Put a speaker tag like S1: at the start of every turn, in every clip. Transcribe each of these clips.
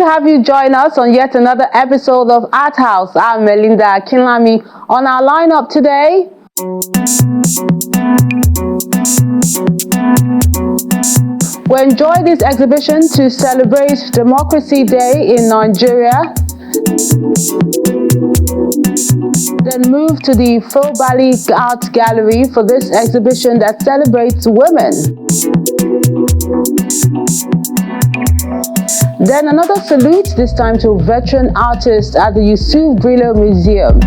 S1: to have you join us on yet another episode of Arthouse. I'm Melinda Akinlami. On our lineup today, we enjoy this exhibition to celebrate Democracy Day in Nigeria. Then move to the Full Valley Art Gallery for this exhibition that celebrates women. Then another salute, this time to veteran artists at the Yusuf Grillo Museum.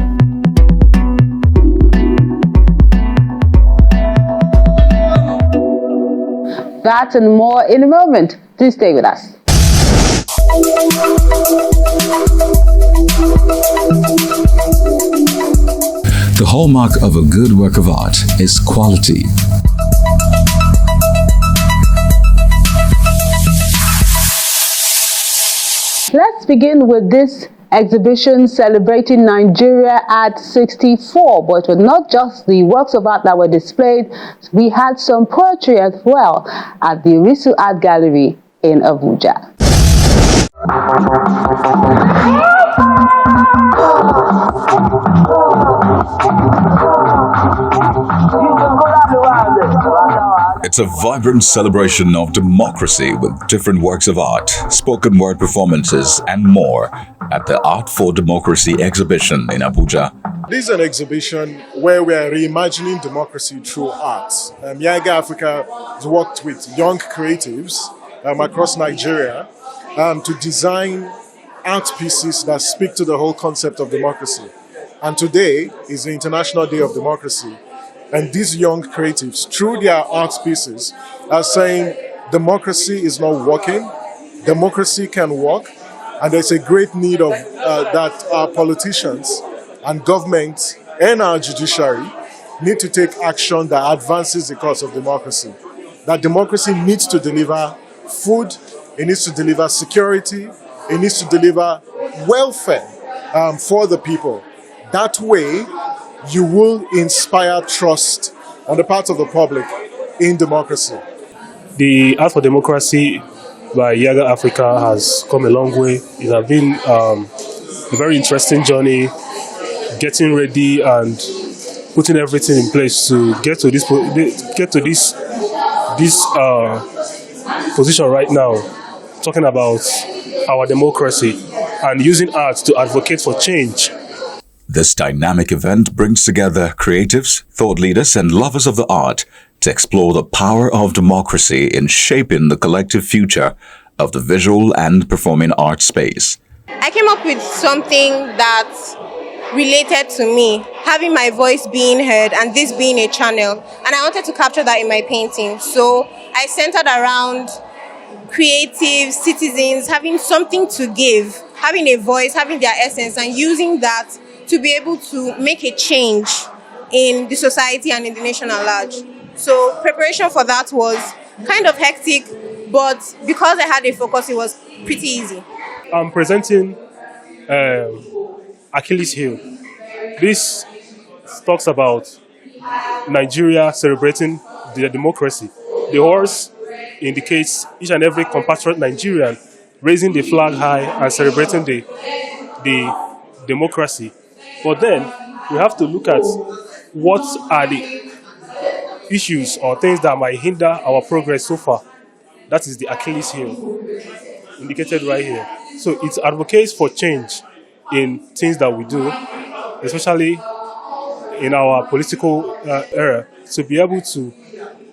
S1: That and more in a moment. Please stay with us.
S2: The hallmark of a good work of art is quality.
S1: Let's begin with this exhibition celebrating Nigeria at 64, but it was not just the works of art that were displayed. We had some poetry as well at the Grillo Art Gallery in Abuja.
S2: It's a vibrant celebration of democracy with different works of art, spoken word performances, and more at the Art for Democracy exhibition in Abuja.
S3: This is an exhibition where we are reimagining democracy through art. Yaga Africa has worked with young creatives across Nigeria to design art pieces that speak to the whole concept of democracy. And today is the International Day of Democracy. And these young creatives, through their art pieces, are saying democracy is not working, democracy can work, and there's a great need of that our politicians and governments and our judiciary need to take action that advances the cause of democracy. That democracy needs to deliver food, it needs to deliver security, it needs to deliver welfare for the people. That way, you will inspire trust on the part of the public in democracy.
S4: The Art for Democracy by Yaga Africa has come a long way. It has been a very interesting journey, getting ready and putting everything in place to get to this position right now, talking about our democracy and using art to advocate for change.
S2: This dynamic event brings together creatives, thought leaders, and lovers of the art to explore the power of democracy in shaping the collective future of the visual and performing art space.
S5: I came up with something that related to me, having my voice being heard and this being a channel. And I wanted to capture that in my painting. So I centered around creative citizens having something to give, having a voice, having their essence, and using that to be able to make a change in the society and in the nation at large. So preparation for that was kind of hectic, but because I had a focus, it was pretty easy.
S4: I'm presenting Achilles Heel. This talks about Nigeria celebrating the democracy. The horse indicates each and every compatriot Nigerian raising the flag high and celebrating the democracy. But then we have to look at what are the issues or things that might hinder our progress so far. That is the Achilles heel, indicated right here. So it advocates for change in things that we do, especially in our political era, to be able to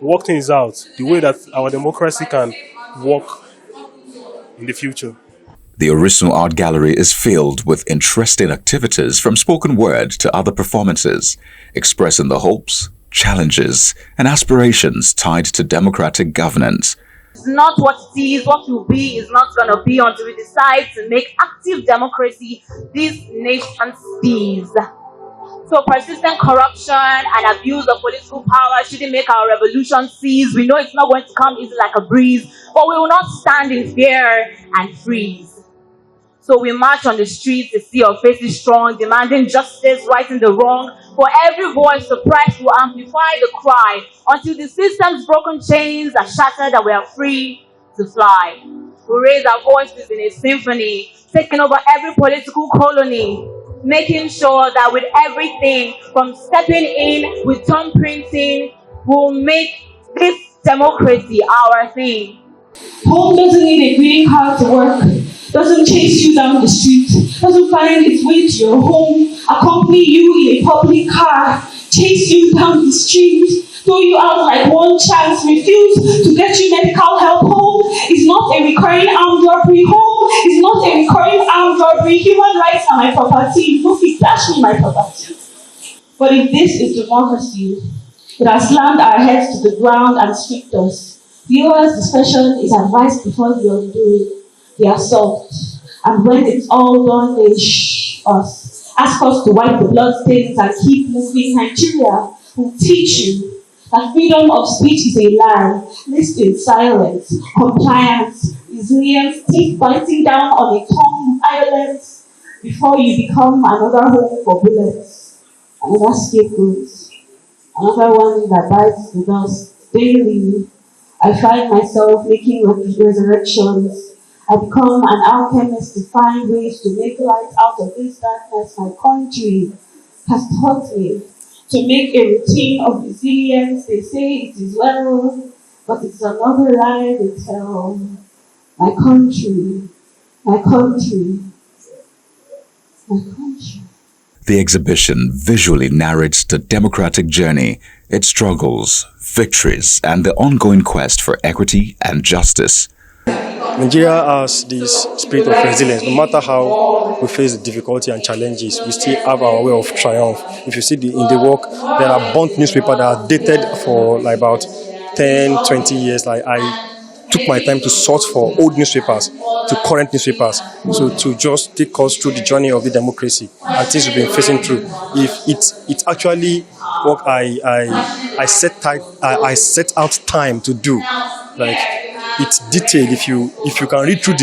S4: work things out the way that our democracy can work in the future.
S2: The original art gallery is filled with interesting activities from spoken word to other performances, expressing the hopes, challenges, and aspirations tied to democratic governance.
S6: It's not what it is, what will be is not going to be until we decide to make active democracy this nation sees. So persistent corruption and abuse of political power shouldn't make our revolution cease. We know it's not going to come easy like a breeze, but we will not stand in fear and freeze. So we march on the streets to see our faces strong, demanding justice, righting the wrong. For every voice suppressed will amplify the cry until the system's broken chains are shattered and we are free to fly. We raise our voices in a symphony, taking over every political colony, making sure that with everything from stepping in with thumb printing, we'll make this democracy our thing.
S7: Home doesn't need a green card to work, doesn't chase you down the street, doesn't find its way to your home, accompany you in a public car, chase you down the street, throw you out like one chance, refuse to get you medical help. Home is not a recurring armed robbery. Home is not a recurring armed robbery. Human rights are my property. No fit dash me my property. But if this is democracy, it has slammed our heads to the ground and stripped us. Viewers' discretion is advised before the undoing, the assault. And when it's all done, they shh us. Ask us to wipe the bloodstains and keep moving. Nigeria will teach you that freedom of speech is a lie. Listen, silence, compliance, resilience, teeth biting down on a tongue, violence, before you become another home for bullets, another scapegoat, another one that bites the dust daily. I find myself making resurrections. I become an alchemist to find ways to make light out of this darkness. My country has taught me to make a routine of resilience. They say it is well, but it's another lie they tell. My country, my country, my country.
S2: The exhibition visually narrates the democratic journey, its struggles, victories, and the ongoing quest for equity and justice.
S8: Nigeria has this spirit of resilience. No matter how we face the difficulty and challenges, we still have our way of triumph. If you see in the work, there are burnt newspapers that are dated for like about 10, 20 years. Like I took my time to sort for old newspapers to current newspapers, so to just take us through the journey of the democracy and things we've been facing through. If it's actually what I set out time to do, like it's detailed. If you can read through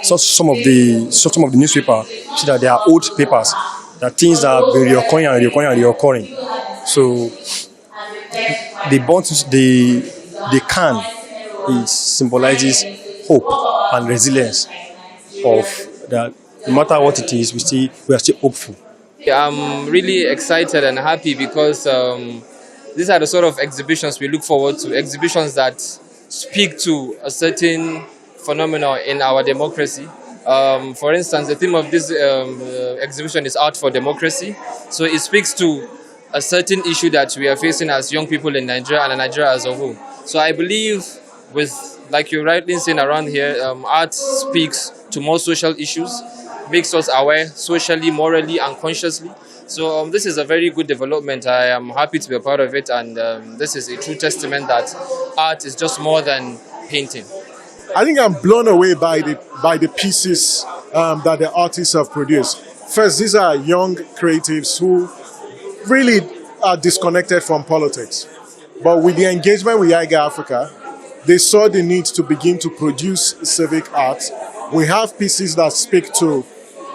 S8: some of the newspaper, see that they are old papers, that things that have been reoccurring. So the can. It symbolizes hope and resilience of that. No matter what it is, we are still hopeful.
S9: I'm really excited and happy because these are the sort of exhibitions we look forward to. Exhibitions that speak to a certain phenomenon in our democracy. For instance, the theme of this exhibition is Art for Democracy. So it speaks to a certain issue that we are facing as young people in Nigeria and Nigeria as a whole. So I believe, with, like you rightly saying around here, art speaks to more social issues, makes us aware socially, morally, and consciously. So this is a very good development. I am happy to be a part of it, and this is a true testament that art is just more than painting.
S3: I think I'm blown away by the pieces that the artists have produced. First, these are young creatives who really are disconnected from politics. But with the engagement with Yiga Africa, they saw the need to begin to produce civic art. We have pieces that speak to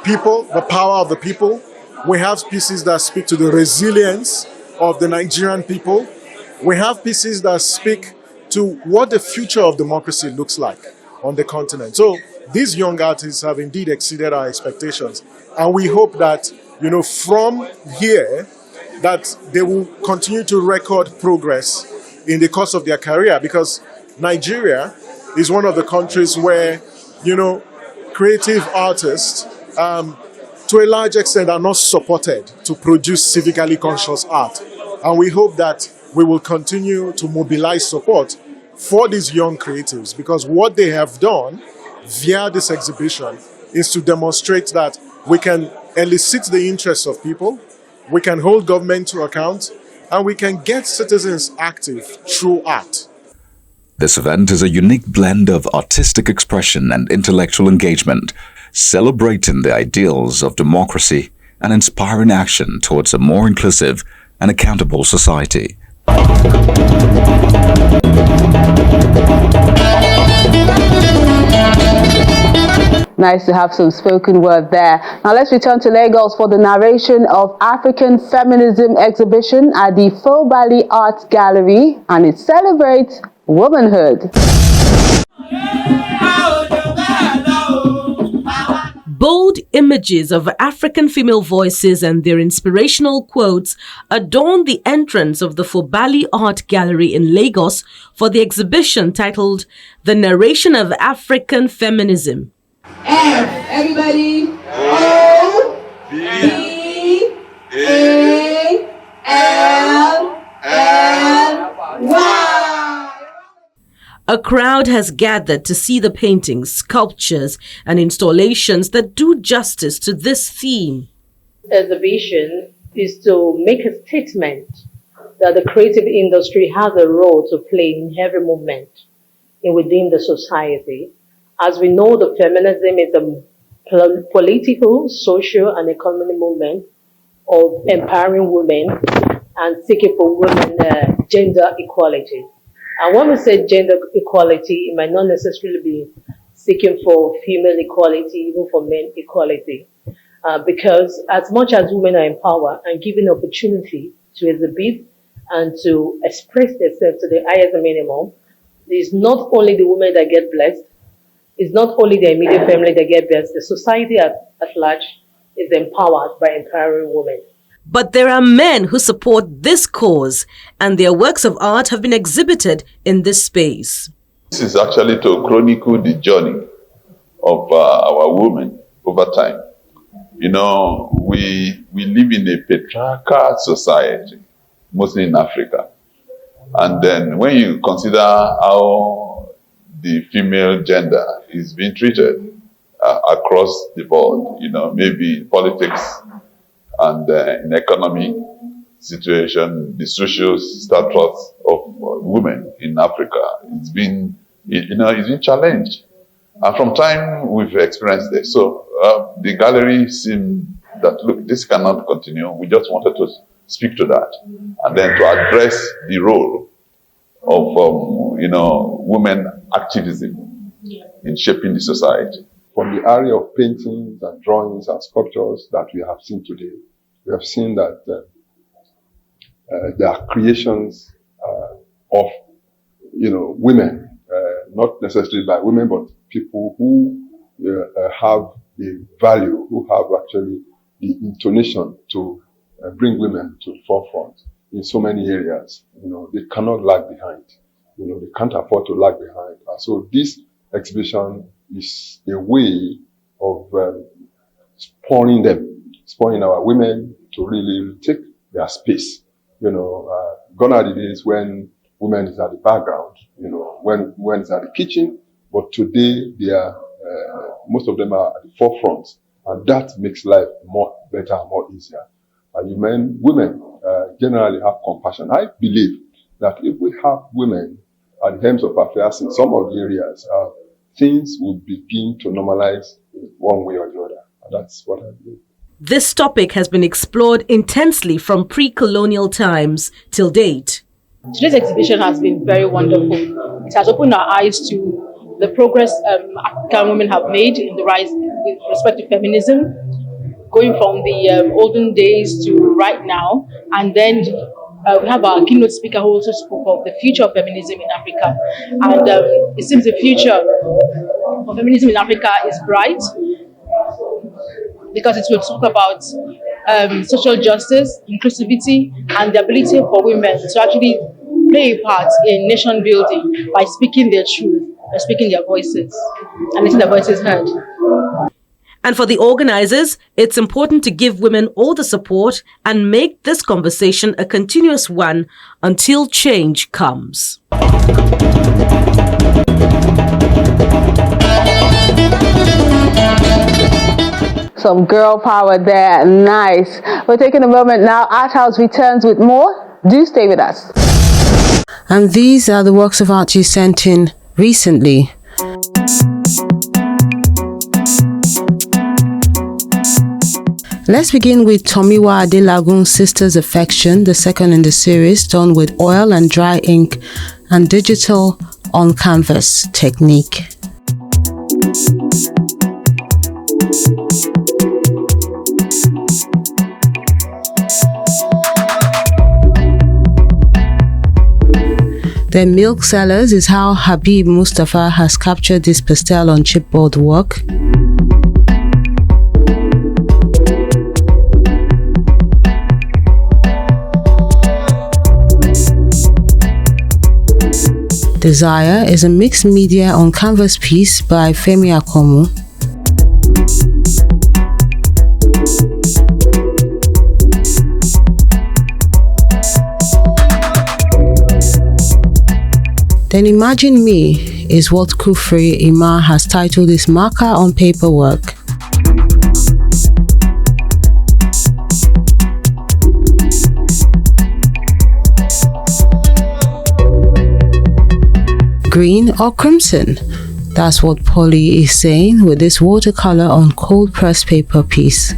S3: people, the power of the people. We have pieces that speak to the resilience of the Nigerian people. We have pieces that speak to what the future of democracy looks like on the continent. So these young artists have indeed exceeded our expectations. And we hope that, from here, that they will continue to record progress in the course of their career, because Nigeria is one of the countries where, creative artists, to a large extent, are not supported to produce civically conscious art. And we hope that we will continue to mobilize support for these young creatives, because what they have done via this exhibition is to demonstrate that we can elicit the interests of people, we can hold government to account, and we can get citizens active through art.
S2: This event is a unique blend of artistic expression and intellectual engagement, celebrating the ideals of democracy and inspiring action towards a more inclusive and accountable society.
S1: Nice to have some spoken word there. Now let's return to Lagos for the narration of African Feminism exhibition at the Fobali Art Gallery, and it celebrates womanhood.
S10: images of African female voices and their inspirational quotes adorned the entrance of the Fobali Art Gallery in Lagos for the exhibition titled The Narration of African Feminism.
S11: F, everybody. O, B, A, L, L, Y.
S10: A crowd has gathered to see the paintings, sculptures, and installations that do justice to this theme.
S12: Exhibition is to make a statement that the creative industry has a role to play in every movement within the society. As we know, the feminism is a political, social, and economic movement of empowering women and seeking for women gender equality. And when we say gender equality, it might not necessarily be seeking for female equality, even for men equality. Because as much as women are empowered and given opportunity to exhibit and to express themselves to the highest minimum, it's not only the women that get blessed, it's not only the immediate family that get blessed, the society at large is empowered by empowering women.
S10: But there are men who support this cause, and their works of art have been exhibited in this space.
S13: This is actually to chronicle the journey of our women over time. You know, we live in a patriarchal society, mostly in Africa. And then when you consider how the female gender is being treated across the board, you know, maybe in politics and in economic situation, the social status of women in Africa, it's been challenged. And from time we've experienced this. So the gallery seemed that, look, this cannot continue. We just wanted to speak to that. And then to address the role of, women activism in shaping the society.
S14: From the area of paintings and drawings and sculptures that we have seen today, we have seen that there are creations of, women, not necessarily by women, but people who have the value, who have actually the intonation to bring women to the forefront in so many areas. They cannot lag behind. They can't afford to lag behind. And so this exhibition is a way of spurring our women to really take their space. Gone are the days when women is at the background, when women is at the kitchen, but today they are, most of them are at the forefront, and that makes life more better and more easier. Women generally have compassion. I believe that if we have women at the helms of affairs in some of the areas, things will begin to normalize in one way or the other. And that's what I believe.
S10: This topic has been explored intensely from pre-colonial times till date.
S6: Today's exhibition has been very wonderful. It has opened our eyes to the progress African women have made in the rise with respect to feminism, going from the olden days to right now. And then we have our keynote speaker who also spoke of the future of feminism in Africa. And it seems the future of feminism in Africa is bright, because it will talk about social justice, inclusivity, and the ability for women to actually play a part in nation building by speaking their truth, by speaking their voices, and letting their voices heard.
S10: And for the organizers, it's important to give women all the support and make this conversation a continuous one until change comes.
S1: Some girl power there. Nice. We're taking a moment now. Arthouse returns with more. Do stay with us.
S15: And these are the works of art you sent in recently. Let's begin with Tomiwa Adelagun's Sister's Affection, the second in the series, done with oil and dry ink and digital on canvas technique. The Milk Sellers is how Habib Mustafa has captured this pastel on chipboard work. Desire is a mixed media on canvas piece by Femi Akomu. Then Imagine Me is what Kufri Ima has titled his marker on paperwork. Green or crimson? That's what Polly is saying with this watercolor on cold pressed paper piece.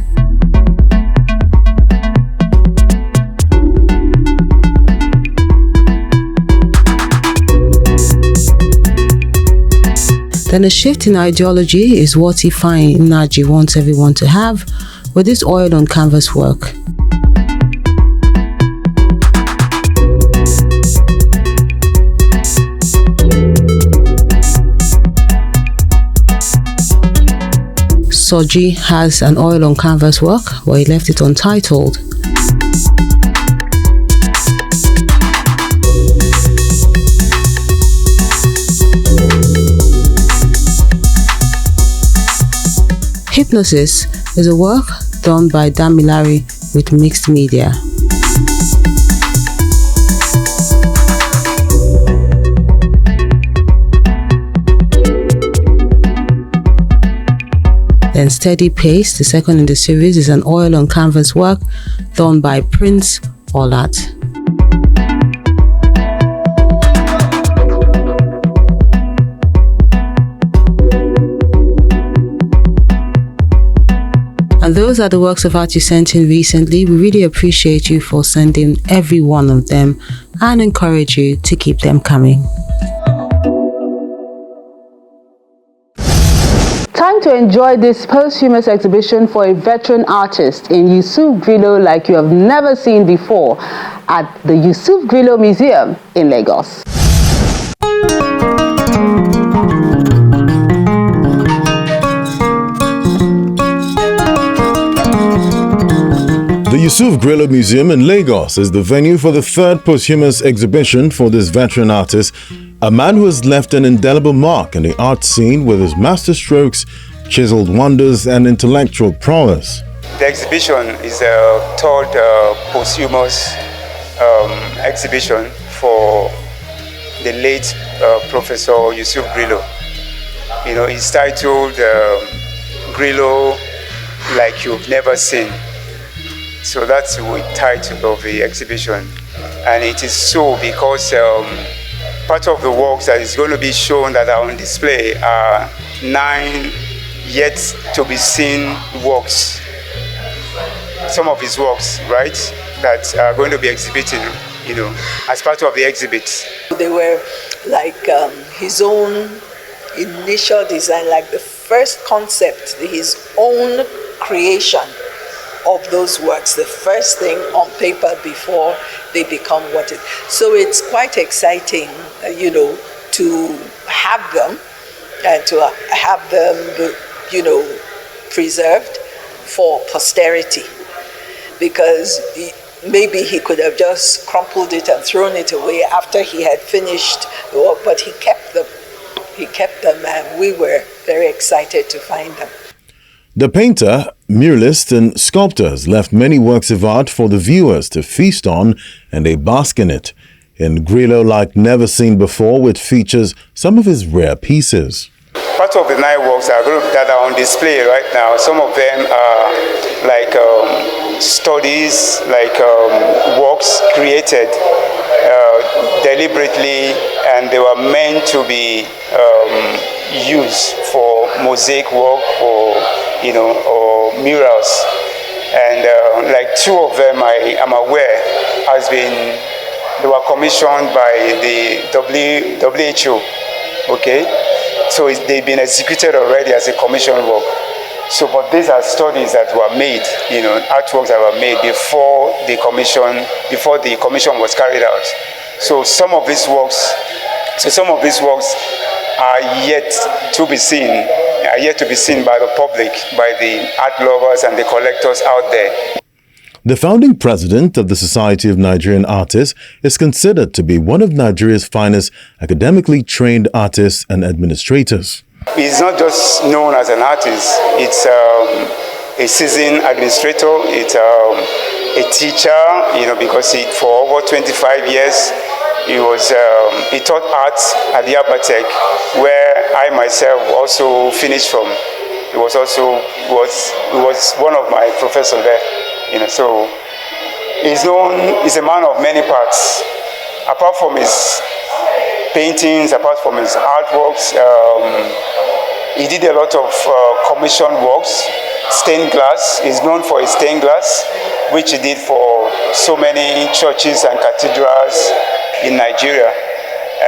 S15: Then a shift in ideology is what Ifeanyi Nnaji wants everyone to have with this oil on canvas work. Soji has an oil on canvas work where he left it untitled. Hypnosis is a work done by Damilare with mixed media. Then Steady Pace, the second in the series, is an oil on canvas work done by Prince Olat. And those are the works of art you sent in recently. We really appreciate you for sending every one of them and encourage you to keep them coming.
S1: Time to enjoy this posthumous exhibition for a veteran artist in Yusuf Grillo like you have never seen before at the Yusuf Grillo Museum in Lagos.
S16: The Yusuf Grillo Museum in Lagos is the venue for the third posthumous exhibition for this veteran artist, a man who has left an indelible mark in the art scene with his masterstrokes, chiseled wonders, and intellectual prowess.
S17: The exhibition is a third posthumous exhibition for the late Professor Yusuf Grillo. You know, it's titled Grillo Like You've Never Seen. So that's the title of the exhibition. And it is so because part of the works that is going to be shown that are on display are 9 yet to be seen works. Some of his works, right, that are going to be exhibited, you know, as part of the exhibit.
S18: They were like his own initial design, like the first concept, his own creation of those works, the first thing on paper before they become what it. So it's quite exciting, you know, to have them and to have them, you know, preserved for posterity, because maybe he could have just crumpled it and thrown it away after he had finished the work, but he kept them. He kept them, and we were very excited to find them.
S16: The painter, muralist, and sculptor has left many works of art for the viewers to feast on, and they bask in it. In Grillo like never seen before, which features some of his rare pieces.
S17: Part of the 9 works that are on display right now, some of them are like studies, like works created deliberately, and they were meant to be used for mosaic work or, you know, or murals. And like 2 of them I am aware they were commissioned by the WHO, okay? So they've been executed already as a commission work. So, but these are studies that were made, you know, artworks that were made before the commission was carried out. So some of these works are yet to be seen by the public, by the art lovers and the collectors out there.
S16: The founding president of the Society of Nigerian Artists is considered to be one of Nigeria's finest academically trained artists and administrators.
S17: He's not just known as an artist, it's a seasoned administrator, it's a teacher, because for over 25 years, he taught art at the Abuja, where I myself also finished from. He was one of my professors there. So he's a man of many parts. Apart from his paintings, apart from his artworks, he did a lot of commission works. Stained glass, he's known for his stained glass, which he did for so many churches and cathedrals in Nigeria.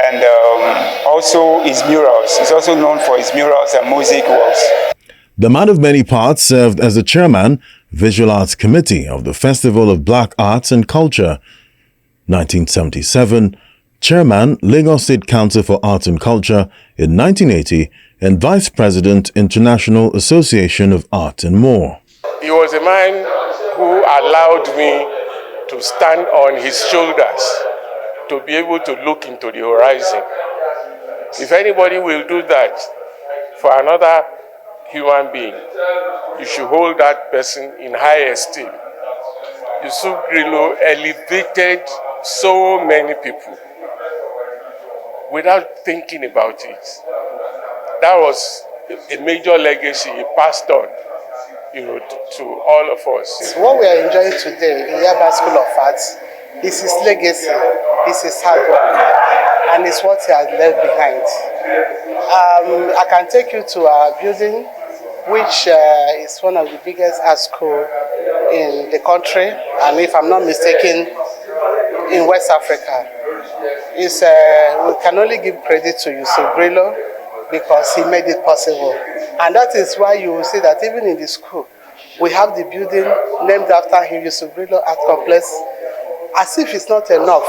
S17: And also his murals. He's also known for his murals and music works.
S16: The man of many parts served as the chairman, Visual Arts Committee of the Festival of Black Arts and Culture, 1977, chairman, Lagos State Council for Arts and Culture in 1980, and vice president, International Association of Art and more.
S19: He was a man who allowed me to stand on his shoulders, to be able to look into the horizon. If anybody will do that for another human being, you should hold that person in high esteem. Yusuf Grillo elevated so many people without thinking about it. That was a major legacy he passed on, to all of us.
S20: What we are enjoying today in Yaba School of Arts is his legacy, is his hard work, and it's what he has left behind. I can take you to our building, which is one of the biggest art schools in the country, and if I'm not mistaken, in West Africa. We can only give credit to Yusuf Grillo because he made it possible. And that is why you will see that even in the school, we have the building named after him, Yusuf Grillo Art Complex. As if it's not enough,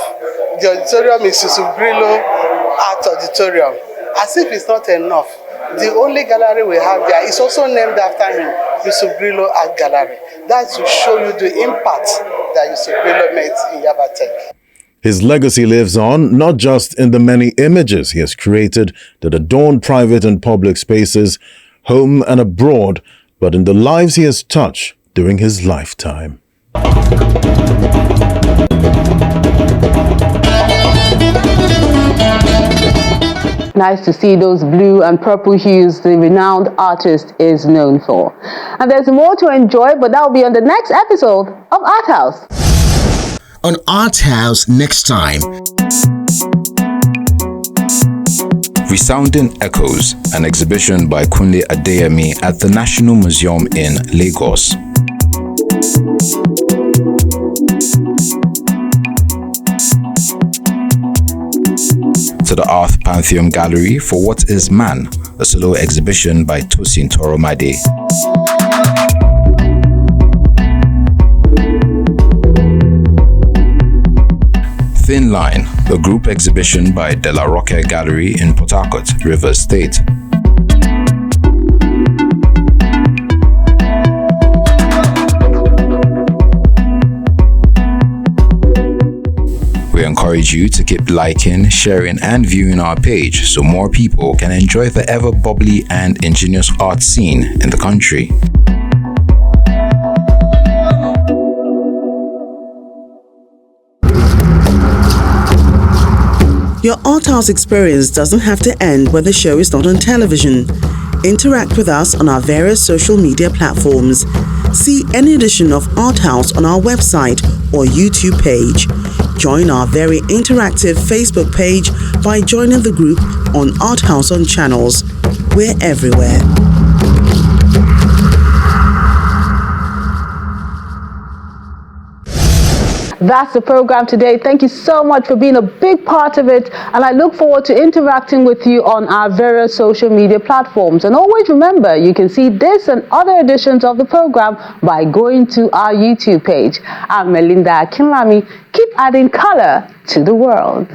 S20: the auditorium is Yusuf Grillo Art Auditorium. As if it's not enough, the only gallery we have there is also named after him, Yusuf Grillo Art Gallery. That's to show you the impact that Yusuf Grillo made in Yaba Tech.
S16: His legacy lives on not just in the many images he has created that adorn private and public spaces, home and abroad, but in the lives he has touched during his lifetime.
S1: Nice to see those blue and purple hues the renowned artist is known for. And there's more to enjoy, but that will be on the next episode of Arthouse.
S21: On Arthouse next time.
S2: Resounding Echoes, an exhibition by Kunle Adeyemi at the National Museum in Lagos. To the Earth Pantheon Gallery for What is Man, a solo exhibition by Tosin Toromade. Thin Line, a group exhibition by De La Roque Gallery in Port Harcourt, Rivers State. We encourage you to keep liking, sharing, and viewing our page so more people can enjoy the ever bubbly and ingenious art scene in the country.
S22: Your Arthouse experience doesn't have to end when the show is not on television. Interact with us on our various social media platforms. See any edition of Arthouse on our website or YouTube page. Join our very interactive Facebook page by joining the group on Arthouse on Channels. We're everywhere.
S1: That's the program today. Thank you so much for being a big part of it, and I look forward to interacting with you on our various social media platforms. And always remember, you can see this and other editions of the program by going to our YouTube page. I'm Melinda Akinlami. Keep adding color to the world.